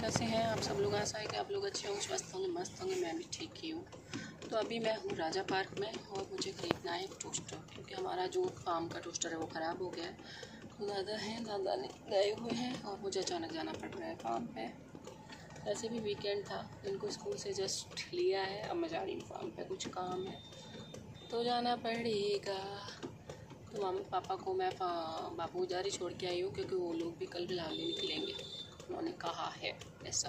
कैसे हैं आप सब लोग। आशा है कि आप लोग अच्छे होंगे, स्वस्थ होंगे, मस्त होंगे। मैं भी ठीक ही हूँ। तो अभी मैं हूँ राजा पार्क में और मुझे ख़रीदना है एक टोस्टर, क्योंकि हमारा जो फार्म का टोस्टर है वो ख़राब हो गया है। तो दादा गए हुए हैं और मुझे अचानक जाना पड़ रहा है फार्म पे। ऐसे भी वीकेंड था, इनको स्कूल से जस्ट लिया है, अब मैं जा रही हूँ फार्म पे, कुछ काम है तो जाना पड़ेगा। तो मम्मी पापा को मैं बापू जारी छोड़ के आई हूँ, क्योंकि वो लोग भी कल फिलहाल निकलेंगे, उन्होंने कहा है ऐसा।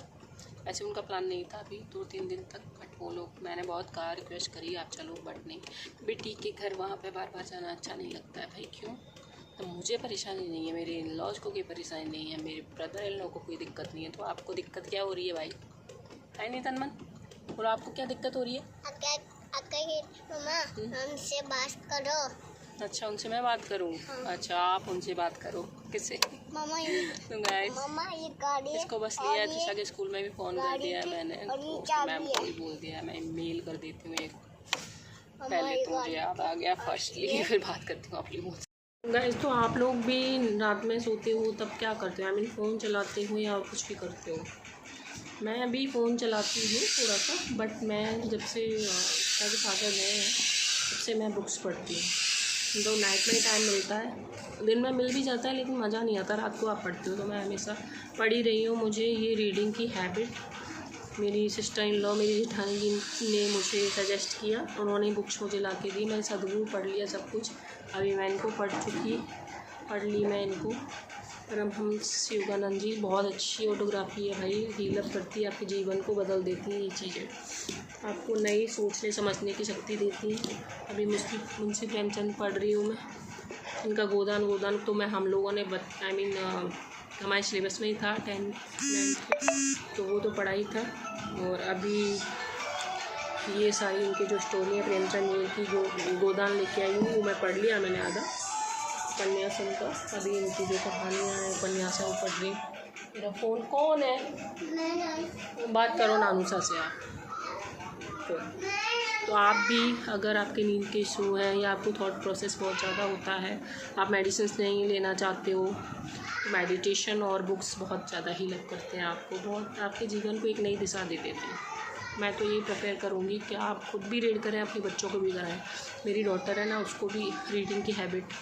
ऐसे उनका प्लान नहीं था अभी 2-3 दिन तक, बट वो लोग, मैंने बहुत कहा, रिक्वेस्ट करी आप चलो, बट नहीं। बेटी के घर वहाँ पे बार बार जाना अच्छा नहीं लगता है भाई। क्यों? तो मुझे परेशानी नहीं है, मेरे इन लॉज को कोई परेशानी नहीं है, मेरे ब्रदर इन लॉ को कोई दिक्कत नहीं है। तो आपको दिक्कत क्या हो रही है भाई? है नहीं तनमन? और आपको क्या दिक्कत हो रही है? मम्मा हमसे बात करो। अच्छा, उनसे मैं बात करूं? हाँ। अच्छा, आप उनसे बात करो। किससे? मम्मा तो गाइस, ये गाड़ी इसको बस लिया है, त्रिशा के स्कूल में भी फ़ोन कर दिया है मैंने, तो मैम को भी बोल दिया है, मैं मेल कर देती हूँ एक। पहले तो मुझे याद आ गया फर्स्टली, फिर बात करती हूँ आप लोगों से। गाइस, तो आप लोग भी रात में सोते हो तब क्या करते हो? आई मीन फ़ोन चलाते हो या कुछ भी करते हो? मैं अभी फ़ोन चलाती हूँ थोड़ा सा, बट मैं जब से मेरे फादर गए हैं तब से मैं बुक्स पढ़ती हूँ। तो नाइट में टाइम मिलता है, दिन में मिल भी जाता है, लेकिन मज़ा नहीं आता। रात को आप पढ़ते हो तो मैं हमेशा पढ़ ही रही हूँ। मुझे ये रीडिंग की हैबिट मेरी सिस्टर इन लॉ, मेरी जेठानी जी ने मुझे सजेस्ट किया, उन्होंने बुक्स मुझे ला के दी। मैंने सदगुरु पढ़ लिया सब कुछ, अभी मैं इनको पढ़ ली मैं इनको। परमहंस योगानंद जी, बहुत अच्छी ऑटोग्राफी है भाई, हील अप करती है, आपके जीवन को बदल देती हैं ये चीज़ें, आपको नई सोचने समझने की शक्ति देती हैं। अभी मुंशी प्रेमचंद पढ़ रही हूँ मैं, इनका गोदान तो मैं हम लोगों ने हमारे सिलेबस में ही था 10th तो वो तो पढ़ा ही था। और अभी ये सारी इनकी जो स्टोरी है प्रेमचंद जी की, जो गोदान लेके आई हूँ वो मैं पढ़ लिया मैंने आधा उपन्यास उनका। अभी इनकी जो कहानियाँ हैं उपन्यास है वो पढ़ रही। मेरा फ़ोन कौन है? बात करो नानुसा से आप। तो आप भी, अगर आपके नींद के इशू है या आपको थॉट प्रोसेस बहुत ज़्यादा होता है, आप मेडिसिन नहीं लेना चाहते हो, तो मेडिटेशन और बुक्स बहुत ज़्यादा ही हेल्प करते हैं आपको, बहुत आपके जीवन को एक नई दिशा दे देते हैं। मैं तो ये प्रेफर करूँगी कि आप खुद भी रीड करें, अपने बच्चों को भी कराएं। मेरी डॉटर है ना, उसको भी रीडिंग की हैबिट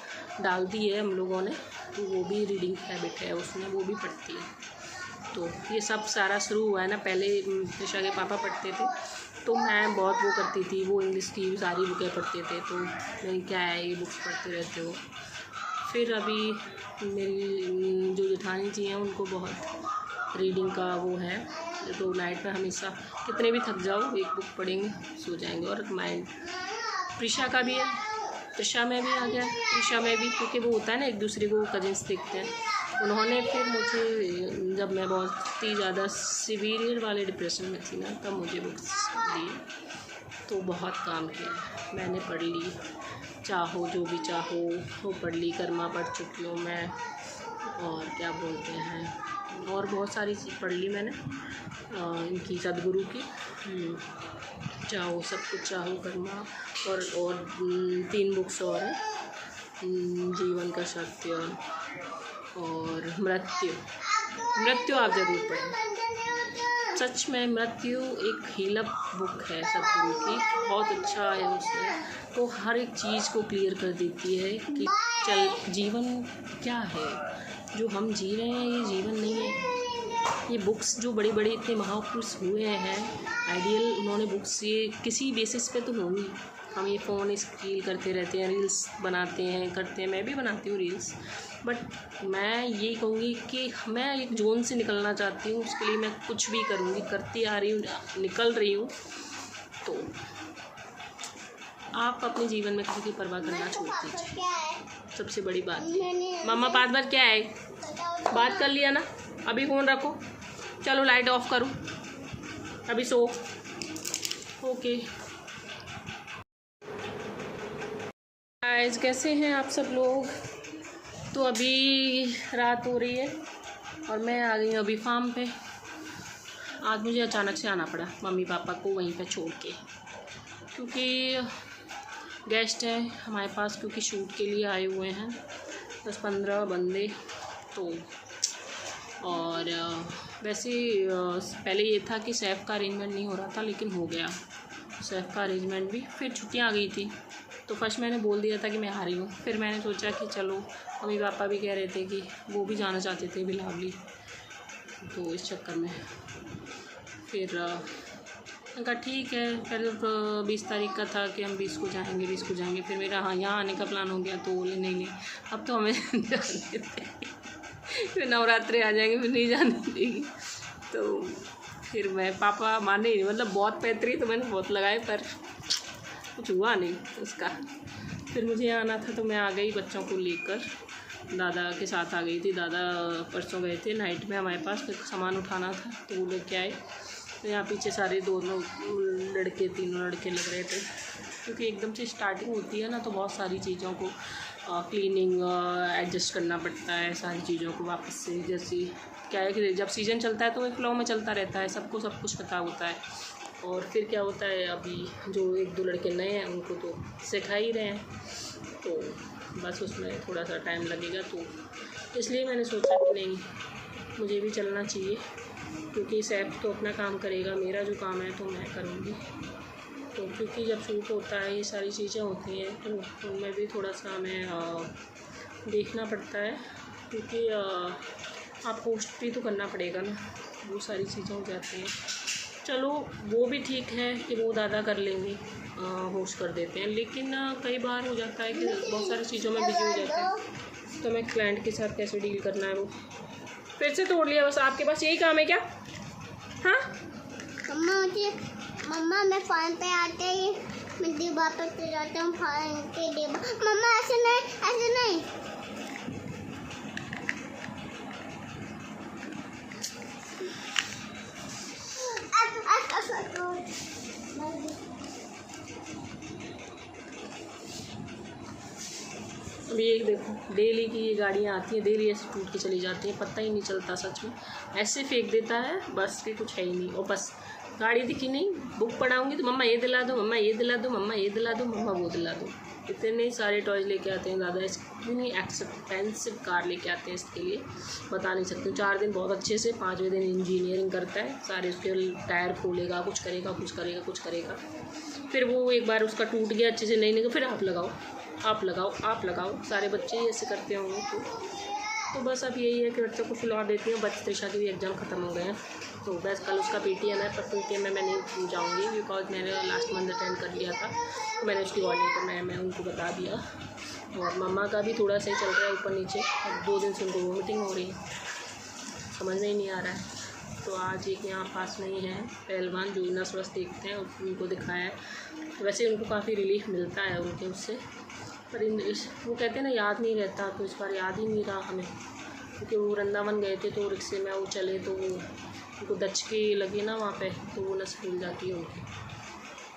डाल दी है हम लोगों ने, तो वो भी रीडिंग की हैबिट है उसमें, वो भी पढ़ती है। तो ये सब सारा शुरू हुआ है ना, पहले त्रिशा के पापा पढ़ते थे तो मैं बहुत वो करती थी, वो इंग्लिश की सारी बुकें पढ़ते थे, तो मैं क्या है ये बुक्स पढ़ते रहते हो। फिर अभी मेरी जो जेठानी जी हैं उनको बहुत रीडिंग का वो है, तो नाइट में हमेशा कितने भी थक जाओ एक बुक पढ़ेंगे, सो जाएंगे। और माइंड प्रिशा का भी है, प्रिशा में भी आ गया, प्रिशा में भी, क्योंकि वो होता है ना एक दूसरे को कजिन्स देखते हैं। उन्होंने फिर मुझे, जब मैं बहुत ही ज़्यादा सीवियर वाले डिप्रेशन में थी ना, तब मुझे बुक्स दी, तो बहुत काम किया मैंने, पढ़ ली। चाहो जो भी चाहो वो पढ़ ली, कर्मा पढ़ चुकी हूँ मैं, और क्या बोलते हैं, और बहुत सारी चीज़ पढ़ ली मैंने इनकी सदगुरु की। चाहो सब कुछ चाहो, कर्मा, और 3 बुक्स और हैं, जीवन का सत्य और मृत्यु आप ज़रूर पढ़ें। सच में मृत्यु एक हील अप बुक है सदगुरु की, बहुत अच्छा है उसमें, तो हर एक चीज़ को क्लियर कर देती है कि जीवन क्या है, जो हम जी रहे हैं ये जीवन नहीं है। ये बुक्स जो बड़े बड़े इतने महापुरुष हुए हैं आइडियल, उन्होंने बुक्स ये किसी बेसिस पे तो होंगी। हम ये फ़ोन स्क्रॉल करते रहते हैं, रील्स बनाते हैं, करते हैं, मैं भी बनाती हूँ रील्स, बट मैं ये कहूँगी कि मैं एक जोन से निकलना चाहती हूँ, उसके लिए मैं कुछ भी करूँगी, करती आ रही हूँ, निकल रही हूँ। तो आप अपने जीवन में किसी की परवाह करना छोड़ दीजिए, सबसे बड़ी बात। मामा बात क्या है? बात कर लिया ना, अभी फ़ोन रखो, चलो लाइट ऑफ करो, अभी सो। ओके गाइस, कैसे हैं आप सब लोग? तो अभी रात हो रही है और मैं आ गई हूँ अभी फार्म पे। आज मुझे अचानक से आना पड़ा मम्मी पापा को वहीं पे छोड़ के, क्योंकि गेस्ट हैं हमारे पास, क्योंकि शूट के लिए आए हुए हैं 10-15 बंदे। तो और वैसे पहले ये था कि सैफ का अरेंजमेंट नहीं हो रहा था, लेकिन हो गया सैफ का अरेंजमेंट भी। फिर छुट्टियाँ आ गई थी तो फर्स्ट मैंने बोल दिया था कि मैं आ रही हूँ। फिर मैंने सोचा कि चलो, मम्मी पापा भी कह रहे थे कि वो भी जाना चाहते थे बिलावली, तो इस चक्कर में फिर कहा ठीक है। पहले 20 तारीख का था कि हम 20 को जाएंगे। फिर मेरा हाँ यहाँ आने का प्लान हो गया, तो बोले नहीं अब तो हमें जाने देते, फिर नवरात्रि आ जाएंगे, फिर नहीं जाने देगी। तो फिर मैं पापा माने नहीं, मतलब बहुत पैतरी तो मैंने बहुत लगाए पर कुछ हुआ नहीं उसका। फिर मुझे आना था तो मैं आ गई बच्चों को लेकर, दादा के साथ आ गई थी। दादा परसों गए थे नाइट में हमारे पास, फिर सामान उठाना था तो वो लेके आए। तो यहाँ पीछे सारे तीनों लड़के लग रहे थे, क्योंकि एकदम से स्टार्टिंग होती है ना, तो बहुत सारी चीज़ों को क्लीनिंग एडजस्ट करना पड़ता है, सारी चीज़ों को वापस से। जैसे क्या है कि जब सीज़न चलता है तो एक फ्लो में चलता रहता है, सबको सब कुछ पता होता है। और फिर क्या होता है, अभी जो 1-2 लड़के नए हैं उनको तो सिखा ही रहे हैं, तो बस उसमें थोड़ा सा टाइम लगेगा। तो इसलिए मैंने सोचा कि नहीं, मुझे भी चलना चाहिए, क्योंकि सैफ तो अपना काम करेगा, मेरा जो काम है तो मैं करूँगी। तो क्योंकि जब शूट होता है ये सारी चीज़ें होती हैं, तो उनमें भी थोड़ा सा हमें देखना पड़ता है, क्योंकि आपको होस्ट भी तो करना पड़ेगा ना, वो सारी चीज़ें हो जाती हैं। चलो वो भी ठीक है कि वो दादा कर लेंगे, होस्ट कर देते हैं, लेकिन कई बार हो जाता है कि बहुत सारी चीज़ों में बिजी हो जाता है, तो मैं क्लाइंट के साथ कैसे डील करना है। वो फिर से तोड़ लिया, बस आपके पास यही काम है क्या? हाँ मम्मा मैं फ़ोन पे आते ही मैं डिब्बा पे चले जाता हूँ, फ़ोन के डिब्बा। मम्मा ऐसे नहीं। अभी एक देखो, डेली की ये गाड़ियाँ आती हैं, डेली ऐसे टूट के चली जाती हैं, पता ही नहीं चलता सच में, ऐसे फेंक देता है, बस भी कुछ है ही नहीं। और बस गाड़ी दिखी नहीं, बुक पढ़ाऊँगी तो मम्मा ये दिला दो, मम्मा ये दिला दो, मम्मा ये दिला दो, मम्मा वो दिला दो। इतने सारे टॉयज़ लेके आते हैं दादा, इतनी एक्सपेंसिव कार लेके आते हैं इसके लिए, बता नहीं सकती हूँ। 4 दिन बहुत अच्छे से, 5वें दिन इंजीनियरिंग करता है, सारे उसके टायर खोलेगा, कुछ करेगा। फिर वो एक बार उसका टूट गया अच्छे से, नहीं फिर आप लगाओ, सारे बच्चे ही ऐसे करते होंगे। तो बस अब यही है कि बच्चों को फिलहाल देती हूँ। बस त्रिशा के भी एग्ज़ाम ख़त्म हो गए हैं, तो बस कल उसका PTM है, पर PTM में मैं नहीं जाऊँगी, बिकॉज मैंने लास्ट मंथ अटेंड कर लिया था, तो मैंने उसकी कोऑर्डिनेटर मैं उनको बता दिया। और मम्मा का भी थोड़ा सही चल रहा है, ऊपर नीचे। अब 2 दिन से उनको वोमिटिंग हो रही है, समझ में ही नहीं आ रहा है। तो आज एक यहाँ पास में ही है पहलवान जो नस वस देखते हैं, उनको दिखाया है। वैसे उनको काफ़ी रिलीफ मिलता है उनके उससे, पर वो कहते हैं ना याद नहीं रहता, तो इस बार याद ही नहीं रहा हमें, क्योंकि वो वृंदावन गए थे तो रिक्शे में वो चले, तो वो उनको दचके लगे ना वहाँ पे, तो वो नस फूल जाती है उनकी।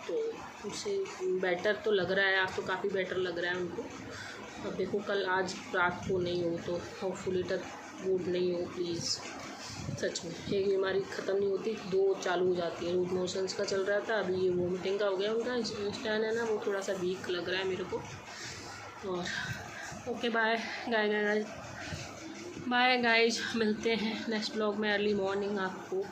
तो उससे बेटर तो लग रहा है, आज तो काफ़ी बेटर लग रहा है उनको। अब देखो कल आज रात को नहीं हो तो होपफुली टच वुड नहीं हो प्लीज़। सच में एक बीमारी ख़त्म नहीं होती, 2 चालू हो जाती है। लूज मोशंस का चल रहा था, अभी ये वोमिटिंग का हो गया उनका। स्टैंड है ना, वो थोड़ा सा वीक लग रहा है मेरे को। और ओके बाय गाइज, मिलते हैं नेक्स्ट ब्लॉग में अर्ली मॉर्निंग। आपको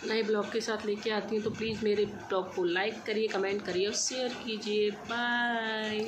नए ब्लॉग के साथ लेके आती हूँ, तो प्लीज़ मेरे ब्लॉग को लाइक करिए, कमेंट करिए और शेयर कीजिए। बाय।